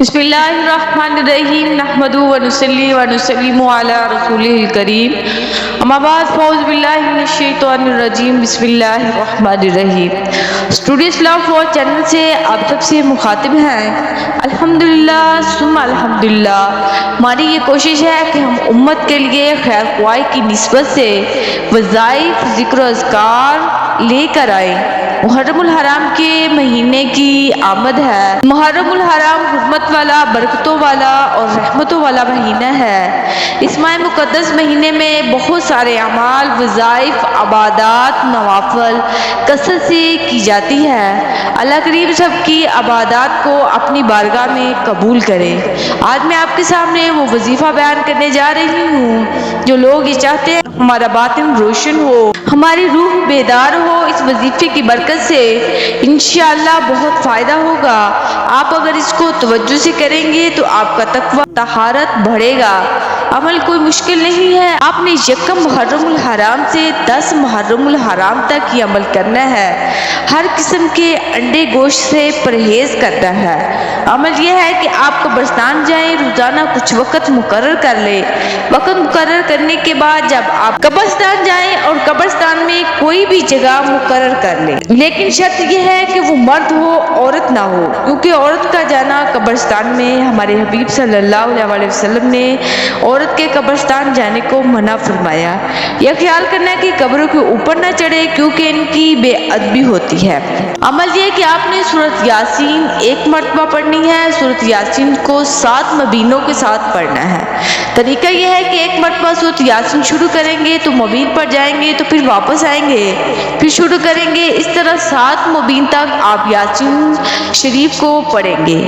بسم اللہ الرحمن الرحیم نحمدہ ونصلی ونسلم علی رسولہ الکریم اما بعد فاعوذ باللہ من الشیطان الرجیم بسم اللہ الرحمن الرحیم اسٹوڈیو اسلام فور چینل سے آپ سب سے مخاطب ہیں الحمدللہ ثم الحمدللہ۔ ہماری یہ کوشش ہے کہ ہم امت کے لیے خیر خواہی کی نسبت سے وظائف ذکر و اذکار لے کر آئیں۔ محرم الحرام کے مہینے کی آمد ہے۔ محرم الحرام حرمت والا، برکتوں والا اور رحمتوں والا مہینہ ہے۔ اس ماہ مقدس مہینے میں بہت سارے اعمال، وظائف، عبادات، نوافل کثرت سے کی جاتی ہے۔ اللہ کریم سب کی عبادات کو اپنی بارگاہ میں قبول کرے۔ آج میں آپ کے سامنے وہ وظیفہ بیان کرنے جا رہی ہوں جو لوگ یہ چاہتے ہیں ہمارا باطن روشن ہو، ہماری روح بیدار ہو۔ اس وظیفے کی برکت سے انشاءاللہ بہت فائدہ ہوگا۔ آپ اگر اس کو توجہ سے کریں گے تو آپ کا تقویٰ، طہارت بڑھے گا۔ عمل کوئی مشکل نہیں ہے۔ آپ نے یکم محرم الحرام سے 10 محرم الحرام تک یہ عمل کرنا ہے۔ ہر قسم کے انڈے گوشت سے پرہیز کرنا ہے۔ عمل یہ ہے کہ آپ قبرستان جائیں، روزانہ کچھ وقت مقرر کر لیں۔ وقت مقرر کرنے کے بعد جب آپ قبرستان جائیں اور قبرستان میں کوئی بھی جگہ مقرر کر لیں، لیکن شرط یہ ہے کہ وہ مرد ہو، عورت نہ ہو، کیونکہ عورت کا جانا قبرستان میں ہمارے حبیب صلی اللہ علیہ وسلم نے عورت کے قبرستان جانے کو منع فرمایا۔ یہ خیال کرنا ہے کہ قبروں کے اوپر نہ چڑھے کیونکہ ان کی بے ادبی ہوتی ہے۔ عمل یہ کہ آپ نے سورۃ یاسین 1 مرتبہ پڑھنی ہے۔ سورۃ یاسین کو 7 مبینوں کے ساتھ پڑھنا ہے۔ طریقہ یہ ہے کہ 1 مرتبہ سورۃ یاسین شروع کریں گے تو مبین پر جائیں گے تو پھر واپس آئیں گے، پھر شروع کریں گے۔ اس طرح 7 مبین تک آپ یاسین شریف کو پڑھیں گے۔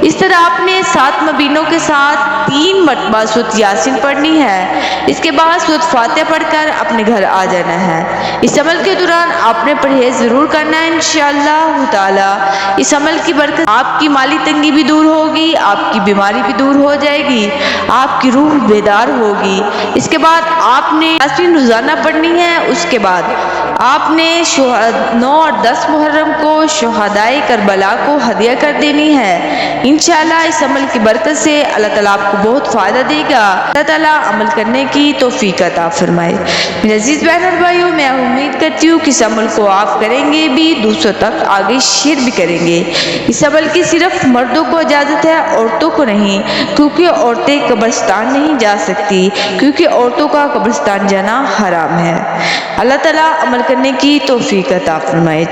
اس طرح آپ نے 7 مبینوں کے ساتھ 3 مرتبہ سورۃ یاسین پڑھنی ہے۔ اس کے بعد سورۃ فاتحہ پڑھ کر اپنے گھر آ جانا ہے۔ اس عمل کے دوران آپ نے پرہیز ضرور کرنا ہے انشاءاللہ تعالی۔ اس عمل کی برکت آپ کی مالی تنگی بھی دور ہوگی، آپ کی بیماری بھی دور ہو جائے گی، آپ کی روح بیدار ہوگی۔ اس کے بعد آپ نے یاسین روزانہ پڑھنی ہے۔ اس کے بعد آپ نے 9 اور 10 محرم کو شہدائے کربلا کو ہدیہ کر دینی ہے۔ انشاءاللہ اس عمل کی برکت سے اللہ تعالیٰ آپ کو بہت فائدہ دے گا۔ اللہ تعالیٰ عمل کرنے کی توفیق عطا فرمائے۔ میرے عزیز بہن اور بھائیوں، میں امید کرتی ہوں کہ اس عمل کو آپ کریں گے بھی، دوسروں تک آگے شیئر بھی کریں گے۔ اس عمل کی صرف مردوں کو اجازت ہے، عورتوں کو نہیں، کیونکہ عورتیں قبرستان نہیں جا سکتی، کیونکہ عورتوں کا قبرستان جانا حرام ہے۔ اللہ تعالیٰ عمل کرنے کی توفیق عطا فرمائے۔